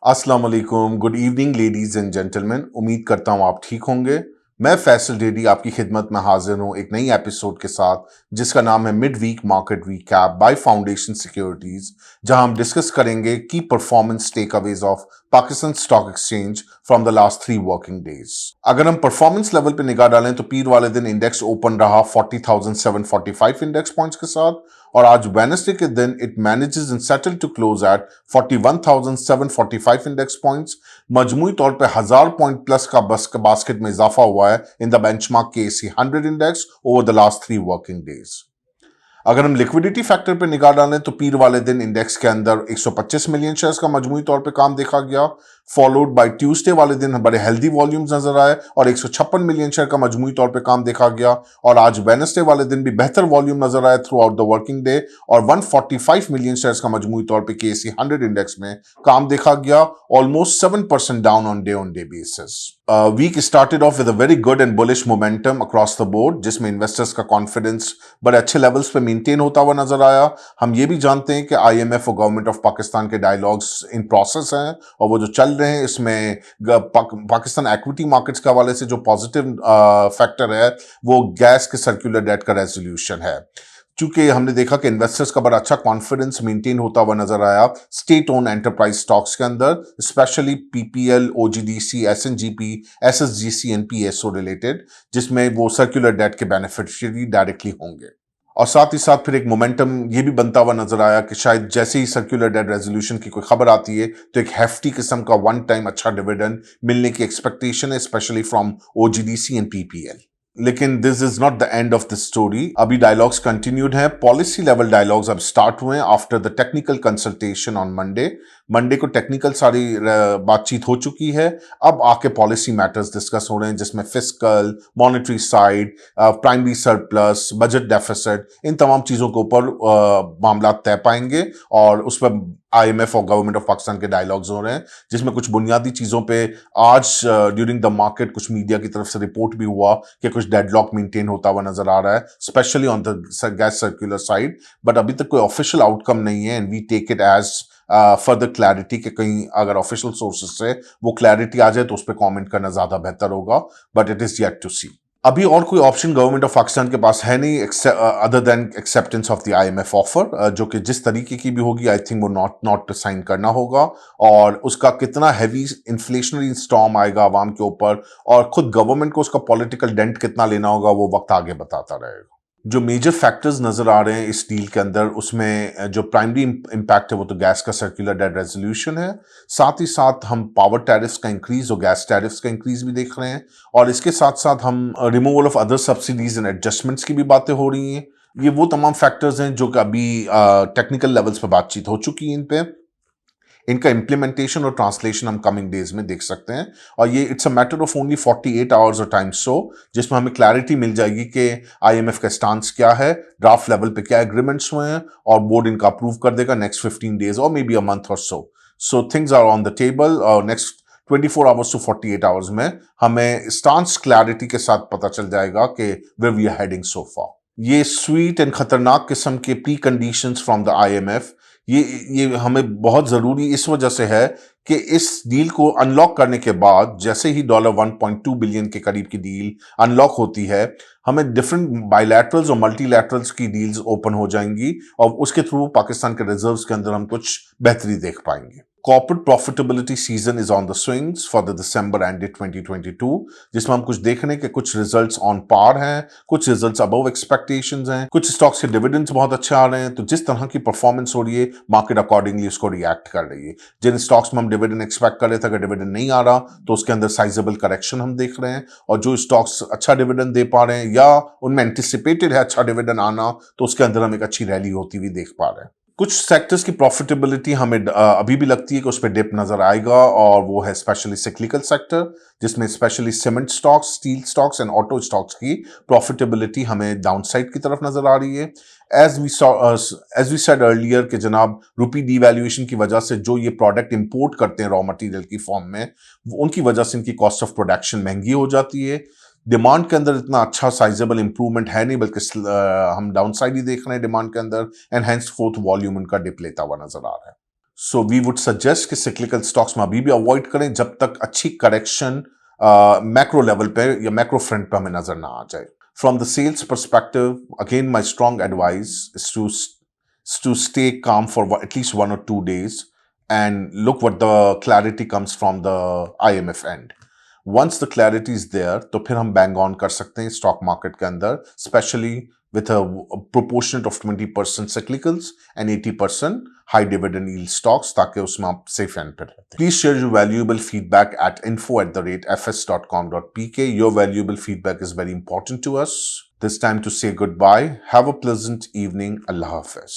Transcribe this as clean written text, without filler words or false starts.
अस्सलाम वालेकुम, good evening ladies and gentleman. उम्मीद करता हूँ आप ठीक होंगे। मैं फैसल डेडी आपकी खिदमत में हाजिर हूँ एक नई एपिसोड के साथ जिसका नाम है mid week market recap by foundation securities, जहां हम डिस्कस करेंगे की performance takeaways of Pakistan stock exchange from the last 3 working days. अगर हम परफॉर्मेंस लेवल पे निगाह डालें तो पीर वाले दिन इंडेक्स ओपन रहा 40,745 इंडेक्स पॉइंट्स के साथ, और आज वेडनेसडे के दिन it manages and settle to close at 41,745 index points. मजमूई तौर पे 1000 पॉइंट प्लस का बास्केट में इजाफा हुआ है in the benchmark KSE 100 index over the last 3 working days. अगर हम लिक्विडिटी फैक्टर पे निगाह डालें तो पीर वाले दिन इंडेक्स के अंदर 125 मिलियन शेयर्स का मजमूई तौर पे काम देखा गया, फॉलोड बाय ट्यूसडे वाले दिन बड़े हेल्दी वॉल्यूम्स नजर आए और 156 मिलियन शेयर का मजमूई तौर पे काम देखा गया। और आज वेडनेसडे वाले दिन भी बेहतर वॉल्यूम नजर आए through out the working day और 145 मिलियन शेयर्स का मजमूई तौर पे KSE 100 इंडेक्स में काम देखा गया, almost 7% down on day basis. Week started off with a very good and bullish momentum across the board, जिसमें इन्वेस्टर्स का कॉन्फिडेंस बड़े अच्छे लेवल्स पे मेंटेन होता हुआ नजर आया। हम ये भी जानते हैं कि IMF और गवर्नमेंट ऑफ पाकिस्तान के डायलॉग्स इन प्रोसेस हैं और वो जो चल रहे हैं इसमें पाकिस्तान इक्विटी मार्केट्स के हवाले से जो पॉजिटिव फैक्टर है वो गैस के सर्कुलर डेट का रेजोल्यूशन है। चूंकि हमने देखा कि इन्वेस्टर्स का बड़ा अच्छा कॉन्फिडेंस मेंटेन होता हुआ नजर आया स्टेट ओन एंटरप्राइज स्टॉक्स के अंदर, specially PPL, OGDC, SNGP, SSGC and PSO related, जिसमें वो सर्कुलर डेट के बेनिफिशियरी डायरेक्टली होंगे। और साथ ही साथ फिर एक मोमेंटम ये भी बनता हुआ नजर आया कि शायद जैसे ही सर्कुलर डेट रेजोल्यूशन की कोई खबर आती है तो एक हेफ्टी किस्म का वन टाइम अच्छा डिविडेंड मिलने की एक्सपेक्टेशन है, specially from OGDC and PPL। लेकिन this is not the end of the story. अभी डायलॉग्स कंटिन्यूड हैं, पॉलिसी लेवल डायलॉग्स अब स्टार्ट हुए हैं after the technical consultation on Monday को टेक्निकल सारी बातचीत हो चुकी है। अब आके पॉलिसी मैटर्स डिस्कस हो रहे हैं जिसमें fiscal, monetary side, primary surplus, budget deficit, इन तमाम चीजों के ऊपर मामला तय पाएंगे और उस पर IMF और गवर्नमेंट ऑफ पाकिस्तान के डायलॉग्स हो रहे हैं, जिसमें कुछ बुनियादी चीजों पे आज ड्यूरिंग द मार्केट कुछ मीडिया की तरफ से रिपोर्ट भी हुआ कि कुछ डेडलॉक मेंटेन होता हुआ नजर आ रहा है, specially on the gas circular side. But अभी तक कोई ऑफिशियल आउटकम नहीं है and we take it as further clarity कि कहीं अगर ऑफिशियल सोर्सेज से वो क्लैरिटी आ जाए तो उस पर कॉमेंट करना ज्यादा बेहतर होगा, but it is yet to see. अभी और कोई ऑप्शन गवर्नमेंट ऑफ पाकिस्तान के पास है नहीं other than acceptance of the IMF offer, जो कि जिस तरीके की भी होगी आई थिंक वो नॉट साइन करना होगा। और उसका कितना हैवी इन्फ्लेशनरी स्टॉर्म आएगा आवाम के ऊपर और खुद गवर्नमेंट को उसका पॉलिटिकल डेंट कितना लेना होगा वो वक्त आगे बताता रहेगा। जो मेजर फैक्टर्स नजर आ रहे हैं इस डील के अंदर उसमें जो प्राइमरी इंपैक्ट है वो तो गैस का सर्कुलर डेट रेजोल्यूशन है। साथ ही साथ हम पावर टैरिफ्स का इंक्रीज और गैस टैरिफ्स का इंक्रीज भी देख रहे हैं और इसके साथ साथ हम removal of other subsidies and adjustments की भी बातें हो रही हैं। ये वो तमाम फैक्टर्स हैं जो कि अभी टेक्निकल लेवल्स पे बातचीत हो चुकी है इन पे। इनका इम्प्लीमेंटेशन और ट्रांसलेशन हम कमिंग डेज में देख सकते हैं और ये it's a matter of only 48 hours और टाइम सो, जिसमें हमें क्लैरिटी मिल जाएगी कि IMF का स्टांस क्या है, ड्राफ्ट लेवल पे क्या एग्रीमेंट्स हुए हैं और बोर्ड इनका अप्रूव कर देगा नेक्स्ट 15 डेज और मे बी अ मंथ और so things are on the table और नेक्स्ट 24 आवर्स टू 48 आवर्स में हमें स्टांस क्लैरिटी के साथ पता चल जाएगा कि where we are heading so far. ये स्वीट एंड खतरनाक किस्म के preconditions from the IMF ये हमें बहुत जरूरी इस वजह से है कि इस डील को अनलॉक करने के बाद जैसे ही $1.2 बिलियन के करीब की डील अनलॉक होती है हमें डिफरेंट बायलैटरल्स और मल्टीलैटरल्स की डील्स ओपन हो जाएंगी और उसके थ्रू पाकिस्तान के रिजर्व्स के अंदर हम कुछ बेहतरी देख पाएंगे। Corporate profitability season is on the swings for the December ended 2022, जिसमें हम कुछ देख रहे हैं कि कुछ रिजल्ट्स ऑन पार हैं, कुछ रिजल्ट्स अबव एक्सपेक्टेशंस हैं, कुछ स्टॉक्स के डिविडेंड्स बहुत अच्छे आ रहे हैं। तो जिस तरह की परफॉर्मेंस हो रही है मार्केट अकॉर्डिंगली उसको रिएक्ट कर रही है। जिन स्टॉक्स में हम डिविडेंड एक्सपेक्ट कर रहे थे अगर डिविडेंड नहीं आ रहा तो उसके अंदर साइजेबल करेक्शन हम देख रहे हैं और जो स्टॉक्स अच्छा डिविडेंड दे पा रहे हैं या उनमें एंटिसिपेटेड है अच्छा डिविडेंड आना तो उसके अंदर हम एक अच्छी रैली होती हुई देख पा रहे हैं। कुछ सेक्टर्स की प्रॉफिटेबिलिटी हमें अभी भी लगती है कि उस पर डिप नजर आएगा और वो है स्पेशली सिक्लिकल सेक्टर, जिसमें specially cement stocks, steel stocks and auto stocks की प्रॉफिटेबिलिटी हमें डाउनसाइड की तरफ नजर आ रही है। एज वी सेड अर्लियर कि जनाब रुपी डीवैल्यूएशन की वजह से जो ये प्रोडक्ट इंपोर्ट करते हैं रॉ मटेरियल की फॉर्म में उनकी वजह से इनकी कॉस्ट ऑफ प्रोडक्शन महंगी हो जाती है। डिमांड के अंदर इतना अच्छा साइजेबल इंप्रूवमेंट है नहीं बल्कि हम डाउन साइड ही देख रहे हैं डिमांड के अंदर एंड हेंस फोर्थ वॉल्यूम उनका डिप लेता हुआ नजर आ रहा है। सो वी वुड सजेस्ट कि सिक्लिकल स्टॉक्स में अभी भी अवॉइड करें जब तक अच्छी करेक्शन मैक्रो लेवल पे या मैक्रो फ्रंट पे हमें नजर ना आ जाए. From the sales perspective, again, my strong advice is to stay calm for at least 1 or 2 days and look what the clarity comes from the IMF end. Once the clarity is there, तो फिर हम bang on कर सकते हैं stock market के अंदर, especially with a proportionate of 20% cyclicals and 80% high dividend yield stocks, ताकि उसमें आप safe end पे रहते हैं. Please share your valuable feedback at info@fs.com.pk. Your valuable feedback is very important to us. This time to say goodbye. Have a pleasant evening. Allah Hafiz.